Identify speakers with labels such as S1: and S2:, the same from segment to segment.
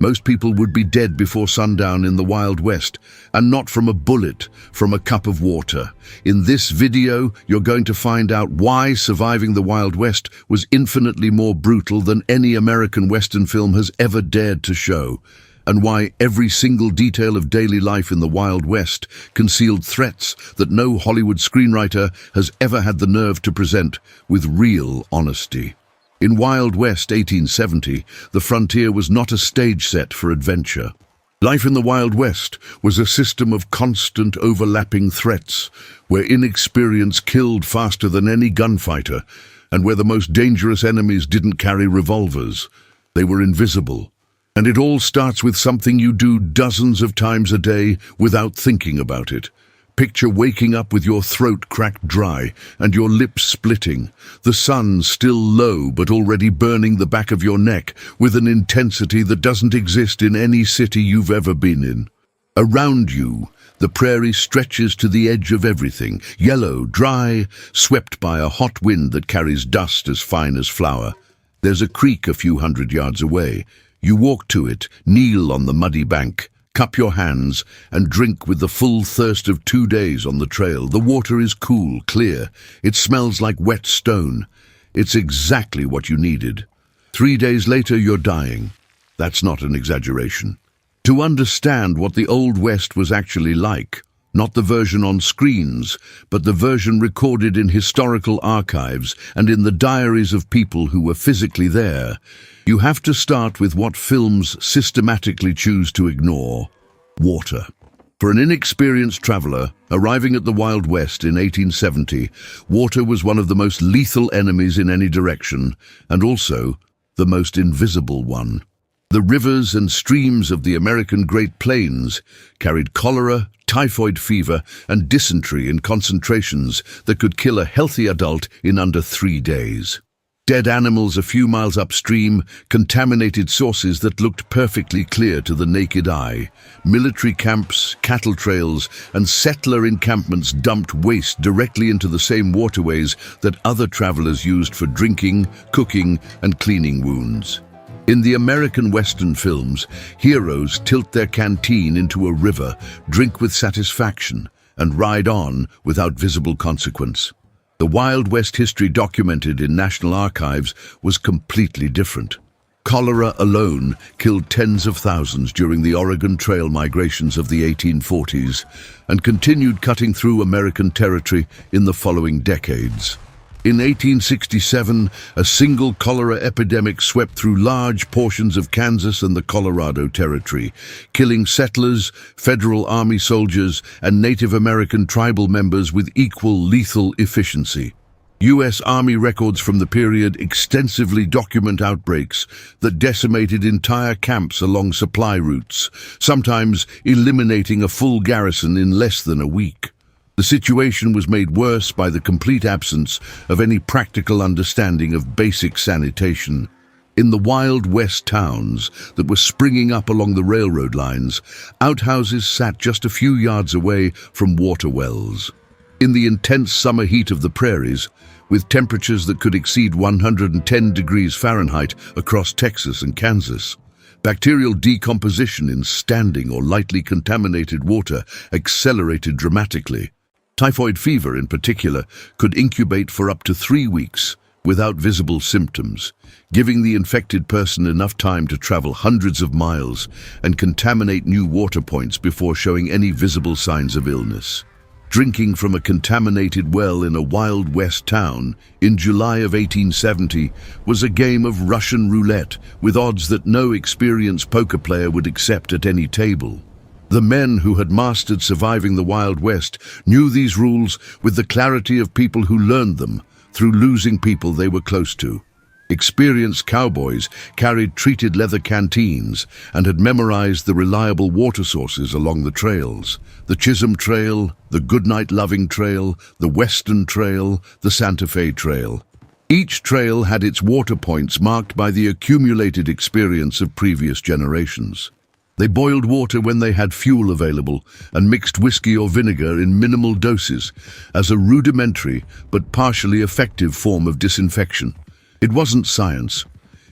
S1: Most people would be dead before sundown in the Wild West, and not from a bullet, from a cup of water. In this video, you're going to find out why surviving the Wild West was infinitely more brutal than any American Western film has ever dared to show, and why every single detail of daily life in the Wild West concealed threats that no Hollywood screenwriter has ever had the nerve to present with real honesty. In Wild West 1870, the frontier was not a stage set for adventure. Life in the Wild West was a system of constant overlapping threats, where inexperience killed faster than any gunfighter, and where the most dangerous enemies didn't carry revolvers. They were invisible. And it all starts with something you do dozens of times a day without thinking about it. Picture waking up with your throat cracked dry and your lips splitting, the sun still low but already burning the back of your neck with an intensity that doesn't exist in any city you've ever been in. Around you, the prairie stretches to the edge of everything, yellow, dry, swept by a hot wind that carries dust as fine as flour. There's a creek a few hundred yards away. You walk to it, kneel on the muddy bank, cup your hands, and drink with the full thirst of 2 days on the trail. The water is cool, clear. It smells like wet stone. It's exactly what you needed. 3 days later, you're dying. That's not an exaggeration. To understand what the Old West was actually like, not the version on screens, but the version recorded in historical archives and in the diaries of people who were physically there, you have to start with what films systematically choose to ignore: water. For an inexperienced traveler arriving at the Wild West in 1870, water was one of the most lethal enemies in any direction, and also the most invisible one. The rivers and streams of the American Great Plains carried cholera, typhoid fever, and dysentery in concentrations that could kill a healthy adult in under 3 days. Dead animals a few miles upstream, contaminated sources that looked perfectly clear to the naked eye. Military camps, cattle trails, and settler encampments dumped waste directly into the same waterways that other travelers used for drinking, cooking, and cleaning wounds. In the American Western films, heroes tilt their canteen into a river, drink with satisfaction, and ride on without visible consequence. The Wild West history documented in National Archives was completely different. Cholera alone killed tens of thousands during the Oregon Trail migrations of the 1840s and continued cutting through American territory in the following decades. In 1867, a single cholera epidemic swept through large portions of Kansas and the Colorado Territory, killing settlers, Federal Army soldiers, and Native American tribal members with equal lethal efficiency. U.S. Army records from the period extensively document outbreaks that decimated entire camps along supply routes, sometimes eliminating a full garrison in less than a week. The situation was made worse by the complete absence of any practical understanding of basic sanitation. In the Wild West towns that were springing up along the railroad lines, outhouses sat just a few yards away from water wells. In the intense summer heat of the prairies, with temperatures that could exceed 110 degrees Fahrenheit across Texas and Kansas, bacterial decomposition in standing or lightly contaminated water accelerated dramatically. Typhoid fever, in particular, could incubate for up to 3 weeks without visible symptoms, giving the infected person enough time to travel hundreds of miles and contaminate new water points before showing any visible signs of illness. Drinking from a contaminated well in a Wild West town in July of 1870 was a game of Russian roulette with odds that no experienced poker player would accept at any table. The men who had mastered surviving the Wild West knew these rules with the clarity of people who learned them through losing people they were close to. Experienced cowboys carried treated leather canteens and had memorized the reliable water sources along the trails: the Chisholm Trail, the Goodnight Loving Trail, the Western Trail, the Santa Fe Trail. Each trail had its water points marked by the accumulated experience of previous generations. They boiled water when they had fuel available and mixed whiskey or vinegar in minimal doses as a rudimentary but partially effective form of disinfection. It wasn't science.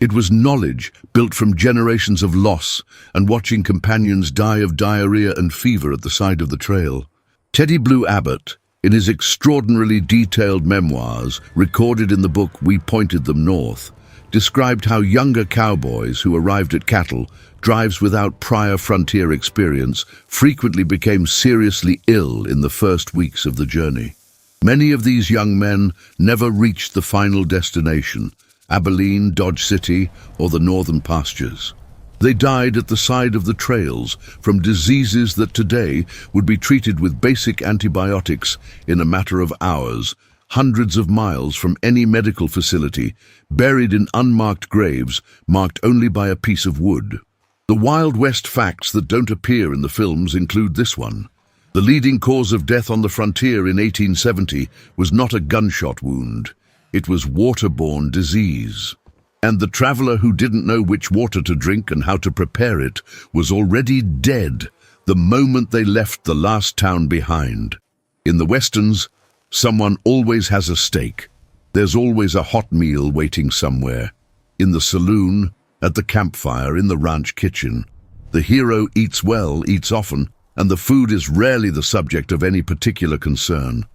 S1: It was knowledge built from generations of loss and watching companions die of diarrhea and fever at the side of the trail. Teddy Blue Abbott, in his extraordinarily detailed memoirs recorded in the book We Pointed Them North, described how younger cowboys who arrived at cattle drives without prior frontier experience frequently became seriously ill in the first weeks of the journey. Many of these young men never reached the final destination, Abilene, Dodge City, or the northern pastures. They died at the side of the trails from diseases that today would be treated with basic antibiotics in a matter of hours, hundreds of miles from any medical facility, buried in unmarked graves marked only by a piece of wood. The Wild West facts that don't appear in the films include this one. The leading cause of death on the frontier in 1870 was not a gunshot wound. It was waterborne disease. And the traveler who didn't know which water to drink and how to prepare it was already dead the moment they left the last town behind. In the Westerns, someone always has a steak. There's always a hot meal waiting somewhere. In the saloon, at the campfire, in the ranch kitchen. The hero eats well, eats often, and the food is rarely the subject of any particular concern.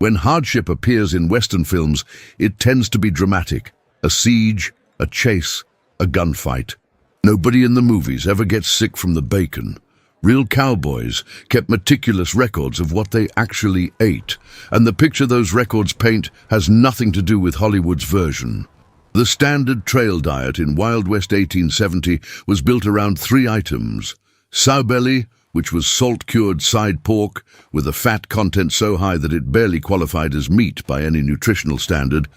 S1: When hardship appears in Western films, it tends to be dramatic. A siege, a chase, a gunfight. Nobody in the movies ever gets sick from the bacon. Real cowboys kept meticulous records of what they actually ate, and the picture those records paint has nothing to do with Hollywood's version. The standard trail diet in Wild West 1870 was built around 3 items: sow belly, which was salt-cured side pork with a fat content so high that it barely qualified as meat by any nutritional standard;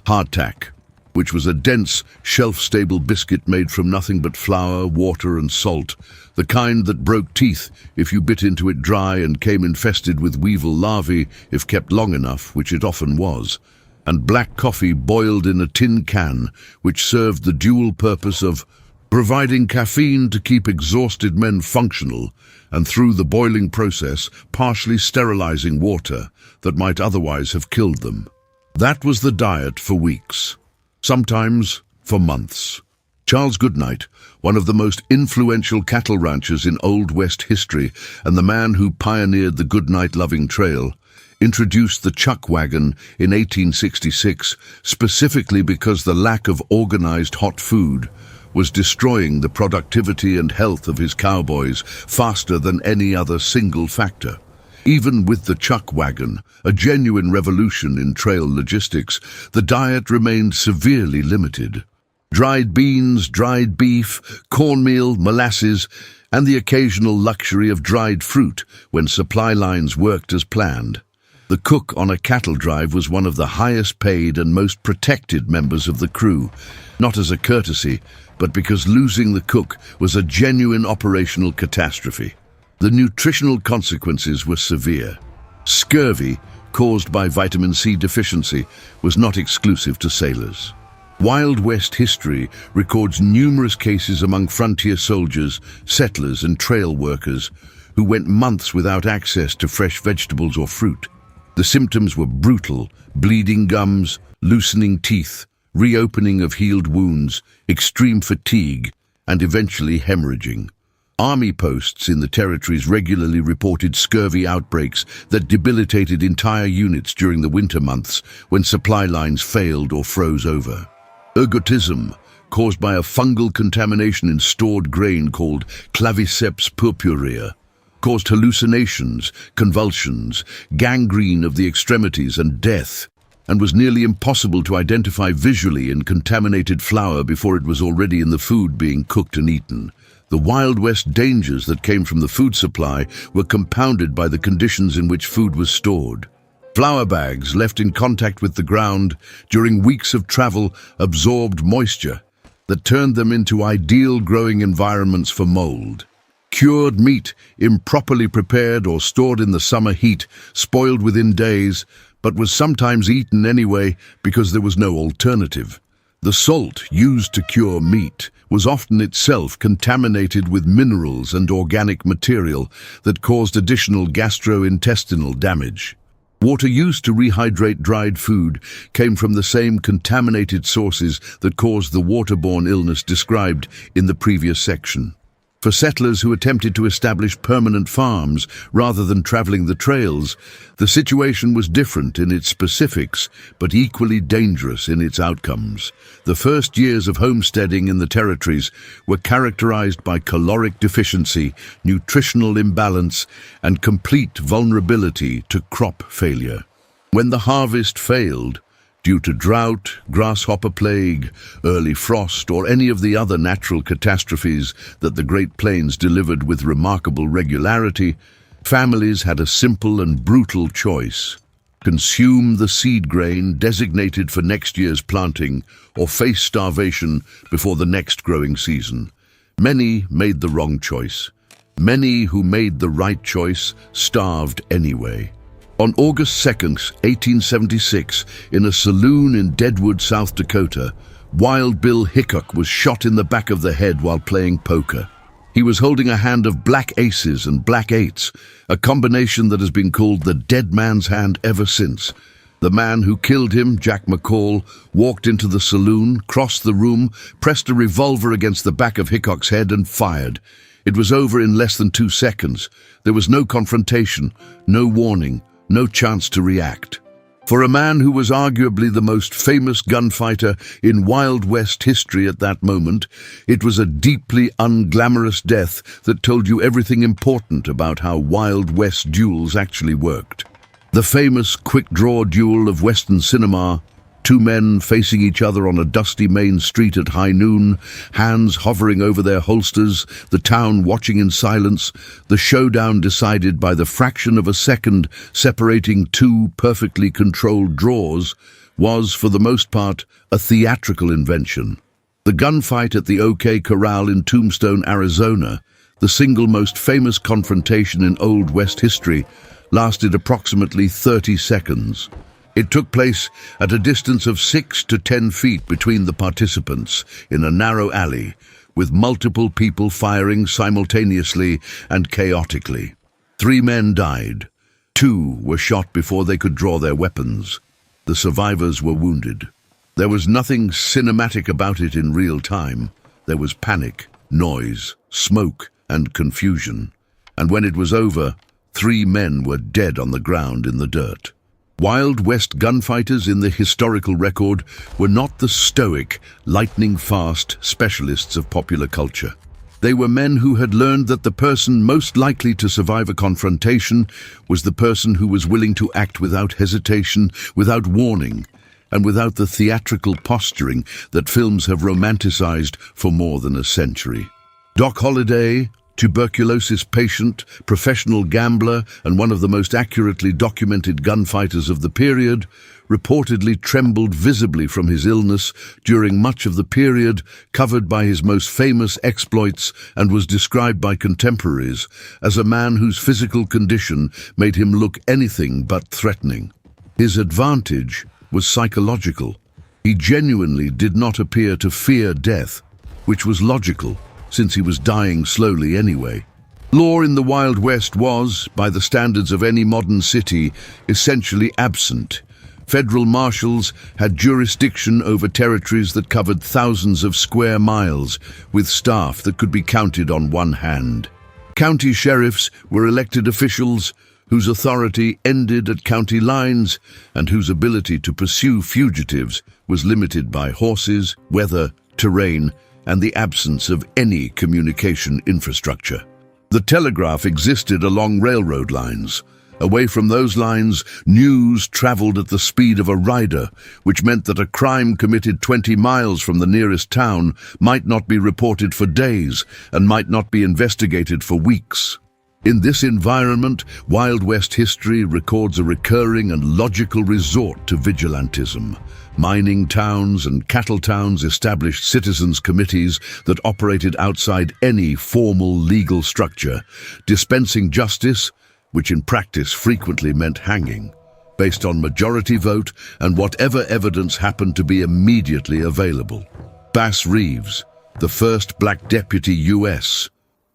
S1: hardtack, which was a dense, shelf-stable biscuit made from nothing but flour, water, and salt, the kind that broke teeth if you bit into it dry and came infested with weevil larvae if kept long enough, which it often was; and black coffee boiled in a tin can, which served the dual purpose of providing caffeine to keep exhausted men functional, and through the boiling process, partially sterilizing water that might otherwise have killed them. That was the diet for weeks. Sometimes for months. Charles Goodnight, one of the most influential cattle ranchers in Old West history and the man who pioneered the Goodnight-loving trail, introduced the chuck wagon in 1866 specifically because the lack of organized hot food was destroying the productivity and health of his cowboys faster than any other single factor. Even with the chuck wagon, a genuine revolution in trail logistics, the diet remained severely limited. Dried beans, dried beef, cornmeal, molasses, and the occasional luxury of dried fruit when supply lines worked as planned. The cook on a cattle drive was one of the highest paid and most protected members of the crew, not as a courtesy, but because losing the cook was a genuine operational catastrophe. The nutritional consequences were severe. Scurvy, caused by vitamin C deficiency, was not exclusive to sailors. Wild West history records numerous cases among frontier soldiers, settlers, and trail workers who went months without access to fresh vegetables or fruit. The symptoms were brutal: bleeding gums, loosening teeth, reopening of healed wounds, extreme fatigue, and eventually hemorrhaging. Army posts in the territories regularly reported scurvy outbreaks that debilitated entire units during the winter months when supply lines failed or froze over. Ergotism, caused by a fungal contamination in stored grain called claviceps purpurea, caused hallucinations, convulsions, gangrene of the extremities, and death, and was nearly impossible to identify visually in contaminated flour before it was already in the food being cooked and eaten. The Wild West dangers that came from the food supply were compounded by the conditions in which food was stored. Flour bags left in contact with the ground during weeks of travel absorbed moisture that turned them into ideal growing environments for mold. Cured meat, improperly prepared or stored in the summer heat, spoiled within days, but was sometimes eaten anyway because there was no alternative. The salt used to cure meat was often itself contaminated with minerals and organic material that caused additional gastrointestinal damage. Water used to rehydrate dried food came from the same contaminated sources that caused the waterborne illness described in the previous section. For settlers who attempted to establish permanent farms rather than traveling the trails, the situation was different in its specifics, but equally dangerous in its outcomes. The first years of homesteading in the territories were characterized by caloric deficiency, nutritional imbalance, and complete vulnerability to crop failure. When the harvest failed, due to drought, grasshopper plague, early frost, or any of the other natural catastrophes that the Great Plains delivered with remarkable regularity, families had a simple and brutal choice: consume the seed grain designated for next year's planting, or face starvation before the next growing season. Many made the wrong choice. Many who made the right choice starved anyway. On August 2nd, 1876, in a saloon in Deadwood, South Dakota, Wild Bill Hickok was shot in the back of the head while playing poker. He was holding a hand of black aces and black eights, a combination that has been called the dead man's hand ever since. The man who killed him, Jack McCall, walked into the saloon, crossed the room, pressed a revolver against the back of Hickok's head and fired. It was over in less than 2 seconds. There was no confrontation, no warning, no chance to react. For a man who was arguably the most famous gunfighter in Wild West history at that moment, it was a deeply unglamorous death that told you everything important about how Wild West duels actually worked. The famous quick-draw duel of Western cinema, 2 men facing each other on a dusty main street at high noon, hands hovering over their holsters, the town watching in silence, the showdown decided by the fraction of a second separating 2 perfectly controlled draws, was, for the most part, a theatrical invention. The gunfight at the OK Corral in Tombstone, Arizona, the single most famous confrontation in Old West history, lasted approximately 30 seconds. It took place at a distance of 6 to 10 feet between the participants in a narrow alley, with multiple people firing simultaneously and chaotically. 3 men died. 2 were shot before they could draw their weapons. The survivors were wounded. There was nothing cinematic about it in real time. There was panic, noise, smoke, and confusion. And when it was over, 3 men were dead on the ground in the dirt. Wild West gunfighters in the historical record were not the stoic, lightning-fast specialists of popular culture. They were men who had learned that the person most likely to survive a confrontation was the person who was willing to act without hesitation, without warning, and without the theatrical posturing that films have romanticized for more than a century. Doc Holliday, tuberculosis patient, professional gambler, and one of the most accurately documented gunfighters of the period, reportedly trembled visibly from his illness during much of the period covered by his most famous exploits, and was described by contemporaries as a man whose physical condition made him look anything but threatening. His advantage was psychological. He genuinely did not appear to fear death, which was logical, since he was dying slowly anyway. Law in the Wild West was, by the standards of any modern city, essentially absent. Federal marshals had jurisdiction over territories that covered thousands of square miles, with staff that could be counted on one hand. County sheriffs were elected officials whose authority ended at county lines and whose ability to pursue fugitives was limited by horses, weather, terrain, and the absence of any communication infrastructure. The telegraph existed along railroad lines. Away from those lines, news traveled at the speed of a rider, which meant that a crime committed 20 miles from the nearest town might not be reported for days and might not be investigated for weeks. In this environment, Wild West history records a recurring and logical resort to vigilantism. Mining towns and cattle towns established citizens' committees that operated outside any formal legal structure, dispensing justice, which in practice frequently meant hanging, based on majority vote and whatever evidence happened to be immediately available. Bass Reeves, the first black deputy U.S.,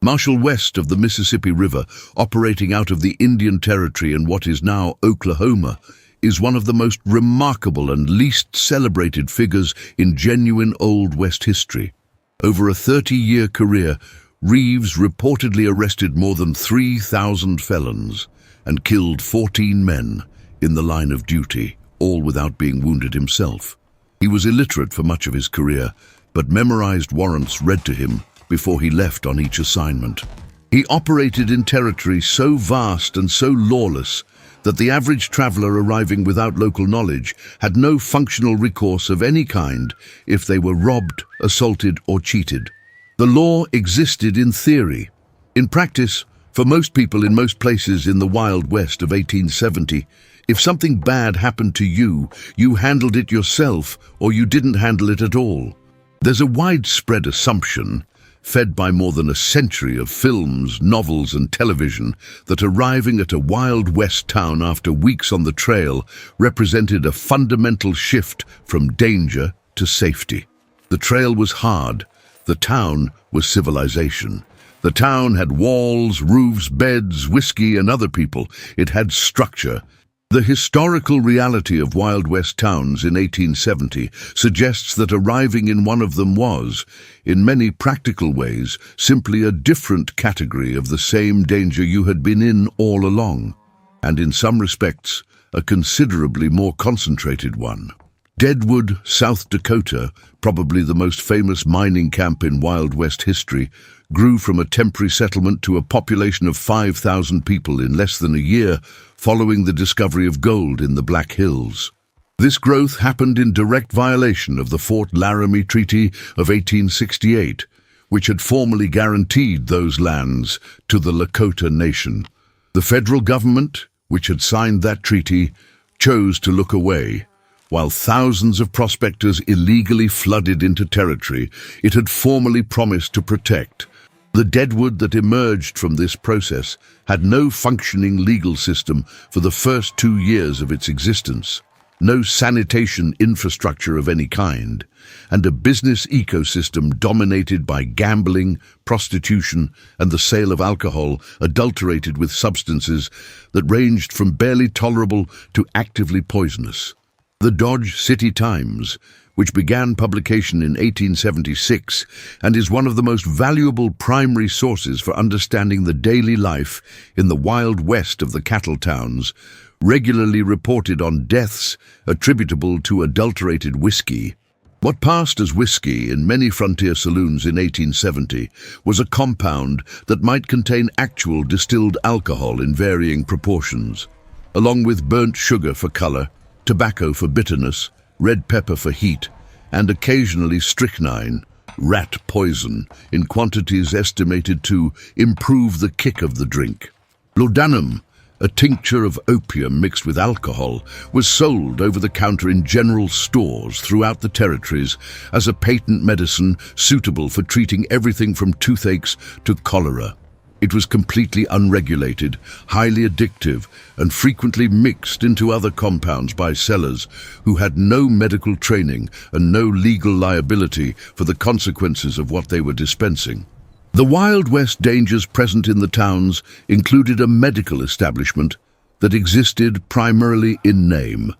S1: Marshal west of the Mississippi River, operating out of the Indian Territory in what is now Oklahoma, is one of the most remarkable and least celebrated figures in genuine Old West history. Over a 30-year career, Reeves reportedly arrested more than 3,000 felons and killed 14 men in the line of duty, all without being wounded himself. He was illiterate for much of his career, but memorized warrants read to him before he left on each assignment. He operated in territory so vast and so lawless that the average traveler arriving without local knowledge had no functional recourse of any kind if they were robbed, assaulted, or cheated. The law existed in theory. In practice, for most people in most places in the Wild West of 1870, if something bad happened to you, you handled it yourself or you didn't handle it at all. There's a widespread assumption, fed by more than a century of films, novels, and television, that arriving at a Wild West town after weeks on the trail represented a fundamental shift from danger to safety. The trail was hard. The town was civilization. The town had walls, roofs, beds, whiskey, and other people. It had structure. The historical reality of Wild West towns in 1870 suggests that arriving in one of them was, in many practical ways, simply a different category of the same danger you had been in all along, and in some respects, a considerably more concentrated one. Deadwood, South Dakota, probably the most famous mining camp in Wild West history, grew from a temporary settlement to a population of 5,000 people in less than a year following the discovery of gold in the Black Hills. This growth happened in direct violation of the Fort Laramie Treaty of 1868, which had formally guaranteed those lands to the Lakota Nation. The federal government, which had signed that treaty, chose to look away. While thousands of prospectors illegally flooded into territory it had formally promised to protect. The Deadwood that emerged from this process had no functioning legal system for the first 2 years of its existence, no sanitation infrastructure of any kind, and a business ecosystem dominated by gambling, prostitution, and the sale of alcohol adulterated with substances that ranged from barely tolerable to actively poisonous. The Dodge City Times, which began publication in 1876 and is one of the most valuable primary sources for understanding the daily life in the Wild West of the cattle towns, regularly reported on deaths attributable to adulterated whiskey. What passed as whiskey in many frontier saloons in 1870 was a compound that might contain actual distilled alcohol in varying proportions, along with burnt sugar for color, tobacco for bitterness, red pepper for heat, and occasionally strychnine, rat poison, in quantities estimated to improve the kick of the drink. Laudanum, a tincture of opium mixed with alcohol, was sold over the counter in general stores throughout the territories as a patent medicine suitable for treating everything from toothaches to cholera. It was completely unregulated, highly addictive, and frequently mixed into other compounds by sellers who had no medical training and no legal liability for the consequences of what they were dispensing. The Wild West dangers present in the towns included a medical establishment that existed primarily in name.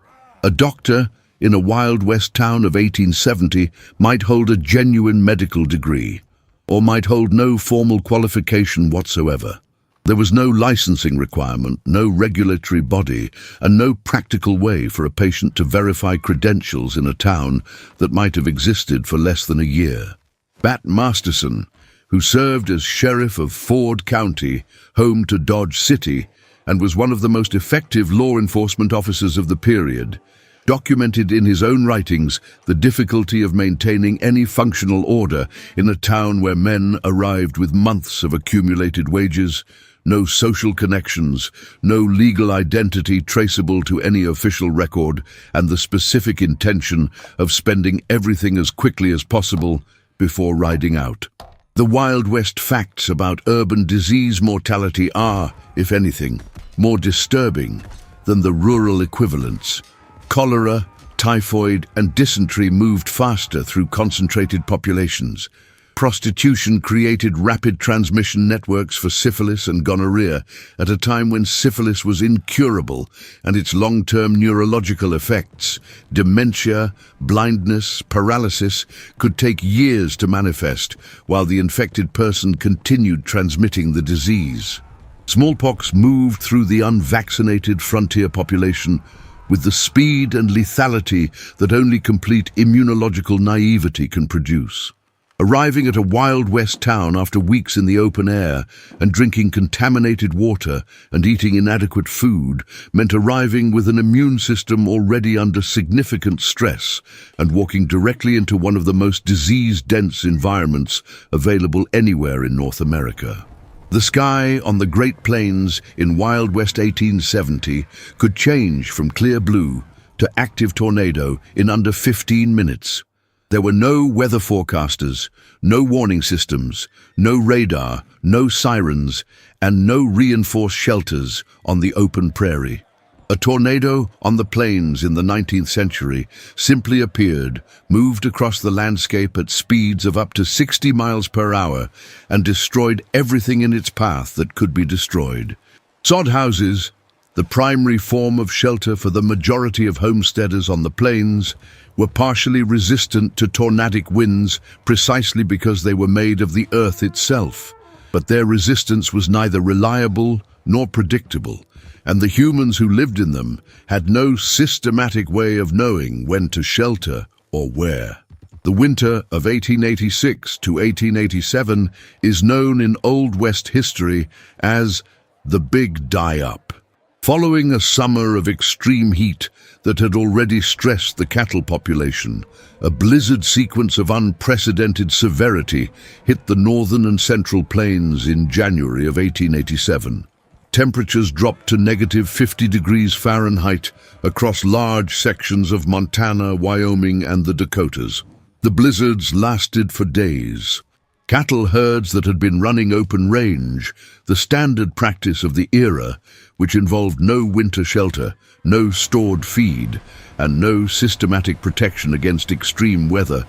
S1: A doctor in a Wild West town of 1870 might hold a genuine medical degree, or might hold no formal qualification whatsoever. There was no licensing requirement, no regulatory body, and no practical way for a patient to verify credentials in a town that might have existed for less than a year. Bat Masterson, who served as sheriff of Ford County, home to Dodge City, and was one of the most effective law enforcement officers of the period, documented in his own writings the difficulty of maintaining any functional order in a town where men arrived with months of accumulated wages, no social connections, no legal identity traceable to any official record, and the specific intention of spending everything as quickly as possible before riding out. The Wild West facts about urban disease mortality are, if anything, more disturbing than the rural equivalents. Cholera, typhoid, and dysentery moved faster through concentrated populations, Prostitution created rapid transmission networks for syphilis and gonorrhea at a time when syphilis was incurable, and its long-term neurological effects, dementia, blindness, paralysis, could take years to manifest, while the infected person continued transmitting the disease. Smallpox moved through the unvaccinated frontier population with the speed and lethality that only complete immunological naivety can produce. Arriving at a Wild West town after weeks in the open air and drinking contaminated water and eating inadequate food meant arriving with an immune system already under significant stress and walking directly into one of the most disease-dense environments available anywhere in North America. The sky on the Great Plains in Wild West 1870 could change from clear blue to active tornado in under 15 minutes. There were no weather forecasters, no warning systems, no radar, no sirens, and no reinforced shelters on the open prairie. A tornado on the plains in the 19th century simply appeared, moved across the landscape at speeds of up to 60 miles per hour, and destroyed everything in its path that could be destroyed. Sod houses, the primary form of shelter for the majority of homesteaders on the plains, were partially resistant to tornadic winds precisely because they were made of the earth itself. But their resistance was neither reliable nor predictable, and the humans who lived in them had no systematic way of knowing when to shelter or where. The winter of 1886 to 1887 is known in Old West history as the Big Die-Up. Following a summer of extreme heat that had already stressed the cattle population, a blizzard sequence of unprecedented severity hit the northern and central plains in January of 1887. Temperatures dropped to -50 degrees Fahrenheit across large sections of Montana, Wyoming, and the Dakotas. The blizzards lasted for days. Cattle herds that had been running open range, the standard practice of the era, which involved no winter shelter, no stored feed, and no systematic protection against extreme weather,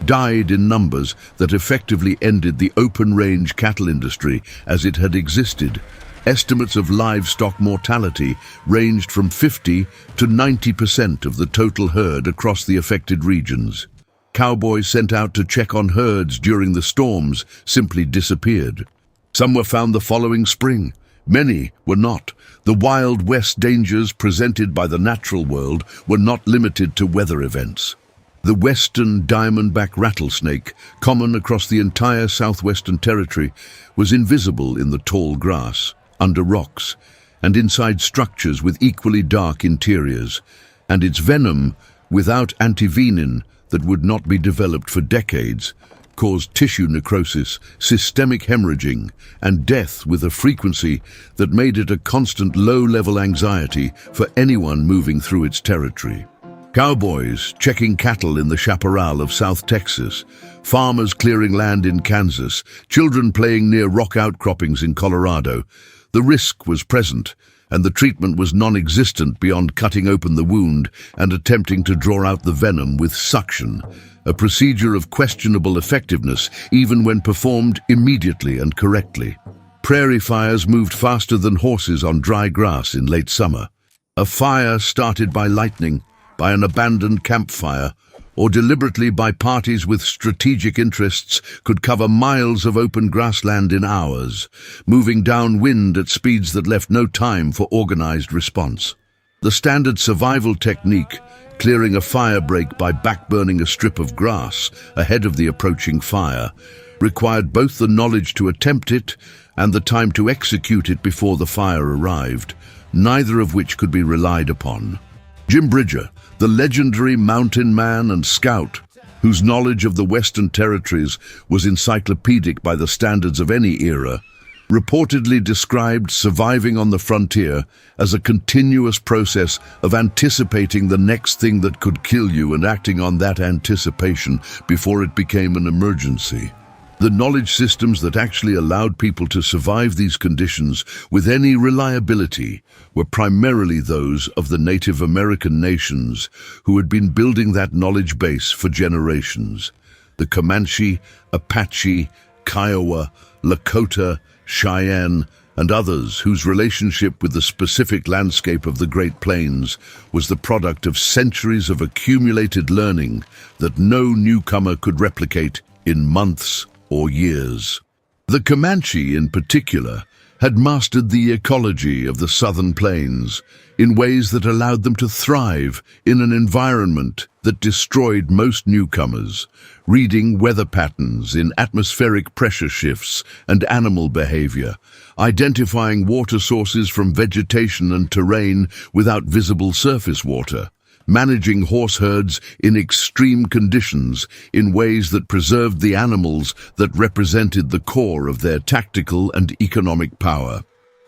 S1: died in numbers that effectively ended the open-range cattle industry as it had existed. Estimates of livestock mortality ranged from 50 to 90% of the total herd across the affected regions. Cowboys sent out to check on herds during the storms simply disappeared. Some were found the following spring. Many were not. The Wild West dangers presented by the natural world were not limited to weather events. The western diamondback rattlesnake, common across the entire southwestern territory, was invisible in the tall grass, under rocks, and inside structures with equally dark interiors, and its venom, without antivenin that would not be developed for decades, caused tissue necrosis, systemic hemorrhaging, and death with a frequency that made it a constant low-level anxiety for anyone moving through its territory. Cowboys checking cattle in the chaparral of South Texas, farmers clearing land in Kansas, children playing near rock outcroppings in Colorado. The risk was present, and the treatment was non-existent beyond cutting open the wound and attempting to draw out the venom with suction, a procedure of questionable effectiveness even when performed immediately and correctly. Prairie fires moved faster than horses on dry grass in late summer. A fire started by lightning, by an abandoned campfire, or deliberately by parties with strategic interests could cover miles of open grassland in hours, moving downwind at speeds that left no time for organized response. The standard survival technique, clearing a fire break by backburning a strip of grass ahead of the approaching fire, required both the knowledge to attempt it and the time to execute it before the fire arrived, neither of which could be relied upon. Jim Bridger, the legendary mountain man and scout, whose knowledge of the Western Territories was encyclopedic by the standards of any era, reportedly described surviving on the frontier as a continuous process of anticipating the next thing that could kill you and acting on that anticipation before it became an emergency. The knowledge systems that actually allowed people to survive these conditions with any reliability were primarily those of the Native American nations who had been building that knowledge base for generations. the Comanche, Apache, Kiowa, Lakota, Cheyenne, and others whose relationship with the specific landscape of the Great Plains was the product of centuries of accumulated learning that no newcomer could replicate in months or years. The Comanche, in particular, had mastered the ecology of the southern plains in ways that allowed them to thrive in an environment that destroyed most newcomers, reading weather patterns in atmospheric pressure shifts and animal behavior, identifying water sources from vegetation and terrain without visible surface water, managing horse herds in extreme conditions in ways that preserved the animals that represented the core of their tactical and economic power.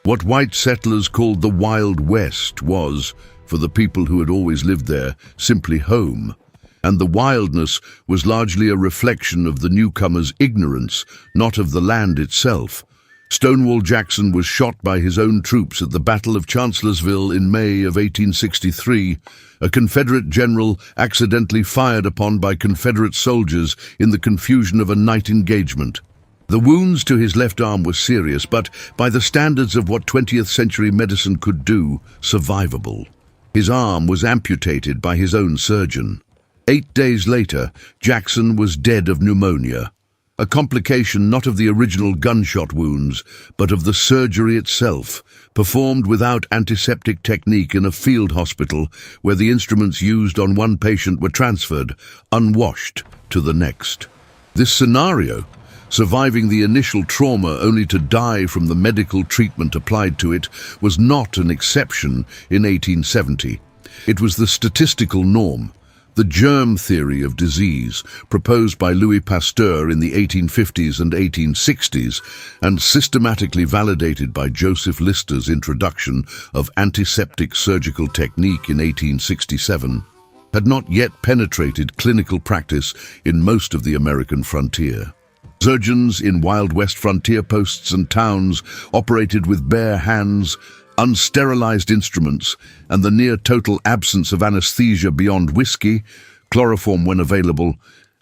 S1: What white settlers called the Wild West was, for the people who had always lived there, simply home. And the wildness was largely a reflection of the newcomers' ignorance, not of the land itself. Stonewall Jackson was shot by his own troops at the Battle of Chancellorsville in May of 1863, a Confederate general accidentally fired upon by Confederate soldiers in the confusion of a night engagement. The wounds to his left arm were serious, but, by the standards of what 20th century medicine could do, survivable. His arm was amputated by his own surgeon. 8 days later, Jackson was dead of pneumonia, a complication not of the original gunshot wounds, but of the surgery itself, performed without antiseptic technique in a field hospital where the instruments used on one patient were transferred, unwashed, to the next. This scenario, surviving the initial trauma only to die from the medical treatment applied to it, was not an exception in 1870. It was the statistical norm. The germ theory of disease, proposed by Louis Pasteur in the 1850s and 1860s, and systematically validated by Joseph Lister's introduction of antiseptic surgical technique in 1867, had not yet penetrated clinical practice in most of the American frontier. Surgeons in Wild West frontier posts and towns operated with bare hands, unsterilized instruments, and the near-total absence of anesthesia beyond whiskey, chloroform when available,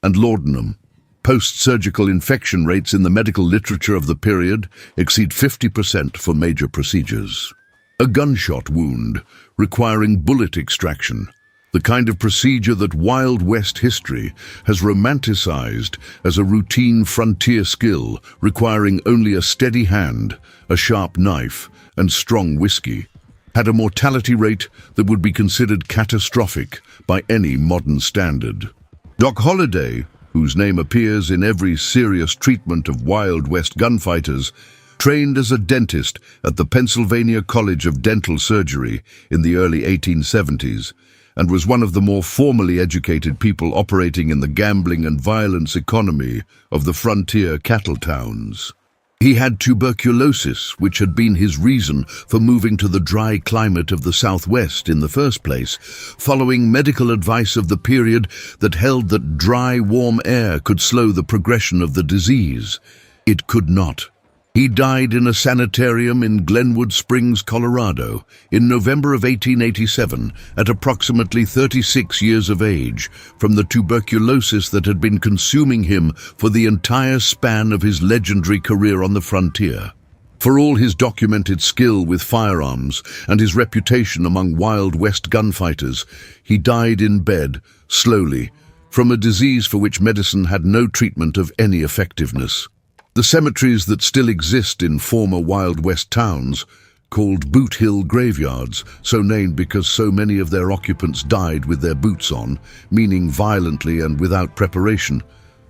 S1: and laudanum. Post-surgical infection rates in the medical literature of the period exceed 50% for major procedures. A gunshot wound requiring bullet extraction, the kind of procedure that Wild West history has romanticized as a routine frontier skill requiring only a steady hand, a sharp knife, and strong whiskey, had a mortality rate that would be considered catastrophic by any modern standard. Doc Holliday, whose name appears in every serious treatment of Wild West gunfighters, trained as a dentist at the Pennsylvania College of Dental Surgery in the early 1870s, and was one of the more formally educated people operating in the gambling and violence economy of the frontier cattle towns. He had tuberculosis, which had been his reason for moving to the dry climate of the Southwest in the first place, following medical advice of the period that held that dry, warm air could slow the progression of the disease. It could not. He died in a sanitarium in Glenwood Springs, Colorado, in November of 1887, at approximately 36 years of age, from the tuberculosis that had been consuming him for the entire span of his legendary career on the frontier. For all his documented skill with firearms and his reputation among Wild West gunfighters, he died in bed, slowly, from a disease for which medicine had no treatment of any effectiveness. The cemeteries that still exist in former Wild West towns, called Boot Hill graveyards, so named because so many of their occupants died with their boots on, meaning violently and without preparation,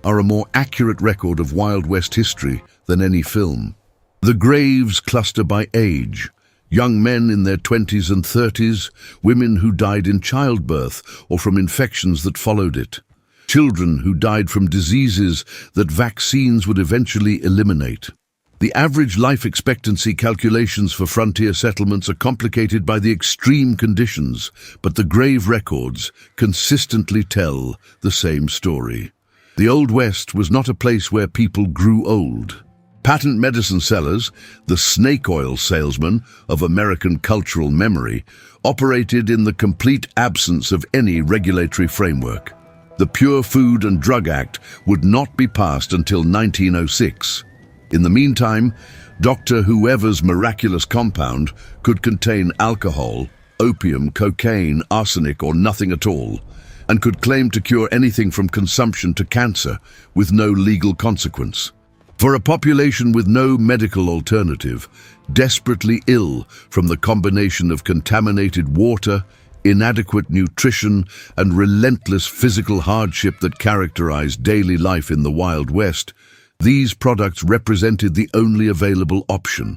S1: are a more accurate record of Wild West history than any film. The graves cluster by age: young men in their 20s and 30s, women who died in childbirth or from infections that followed it, children who died from diseases that vaccines would eventually eliminate. The average life expectancy calculations for frontier settlements are complicated by the extreme conditions, but the grave records consistently tell the same story. The Old West was not a place where people grew old. Patent medicine sellers, the snake oil salesmen of American cultural memory, operated in the complete absence of any regulatory framework. The Pure Food and Drug Act would not be passed until 1906. In the meantime, Dr. Whoever's miraculous compound could contain alcohol, opium, cocaine, arsenic, or nothing at all, and could claim to cure anything from consumption to cancer with no legal consequence. For a population with no medical alternative, desperately ill from the combination of contaminated water, inadequate nutrition, and relentless physical hardship that characterized daily life in the Wild West, these products represented the only available option,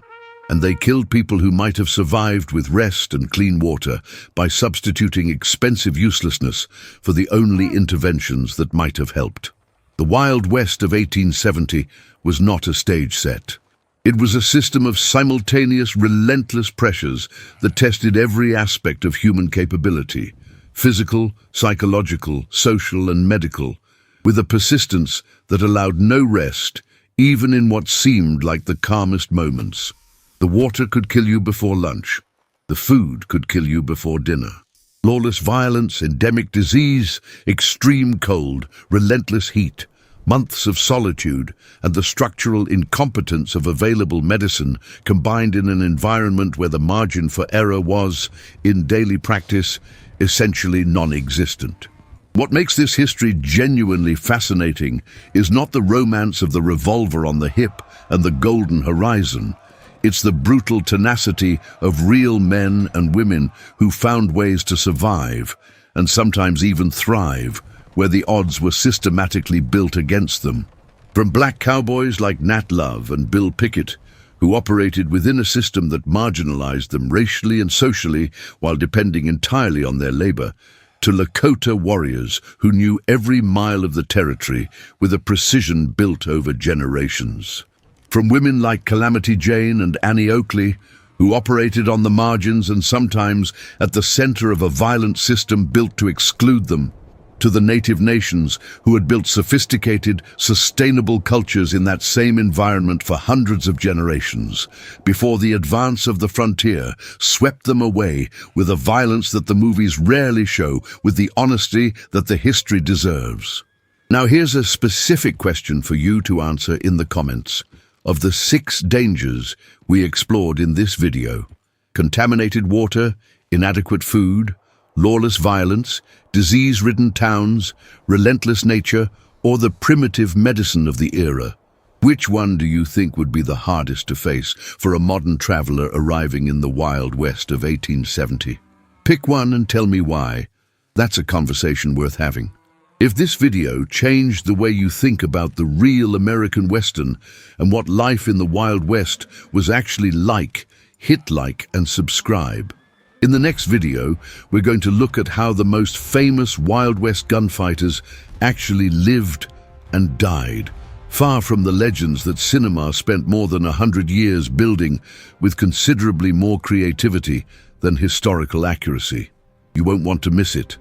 S1: and they killed people who might have survived with rest and clean water by substituting expensive uselessness for the only interventions that might have helped. The Wild West of 1870 was not a stage set. It was a system of simultaneous, relentless pressures that tested every aspect of human capability, physical, psychological, social, and medical, with a persistence that allowed no rest, even in what seemed like the calmest moments. The water could kill you before lunch. The food could kill you before dinner. Lawless violence, endemic disease, extreme cold, relentless heat, months of solitude, and the structural incompetence of available medicine combined in an environment where the margin for error was, in daily practice, essentially non-existent. What makes this history genuinely fascinating is not the romance of the revolver on the hip and the golden horizon. It's the brutal tenacity of real men and women who found ways to survive, and sometimes even thrive, where the odds were systematically built against them. From black cowboys like Nat Love and Bill Pickett, who operated within a system that marginalized them racially and socially while depending entirely on their labor, to Lakota warriors who knew every mile of the territory with a precision built over generations. From women like Calamity Jane and Annie Oakley, who operated on the margins and sometimes at the center of a violent system built to exclude them, to the native nations who had built sophisticated, sustainable cultures in that same environment for hundreds of generations, before the advance of the frontier swept them away with a violence that the movies rarely show, with the honesty that the history deserves. Now here's a specific question for you to answer in the comments. Of the 6 dangers we explored in this video: contaminated water, inadequate food, lawless violence, disease-ridden towns, relentless nature, or the primitive medicine of the era, which one do you think would be the hardest to face for a modern traveler arriving in the Wild West of 1870? Pick one and tell me why. That's a conversation worth having. If this video changed the way you think about the real American Western and what life in the Wild West was actually like, hit like and subscribe. In the next video, we're going to look at how the most famous Wild West gunfighters actually lived and died, far from the legends that cinema spent more than 100 years building with considerably more creativity than historical accuracy. You won't want to miss it.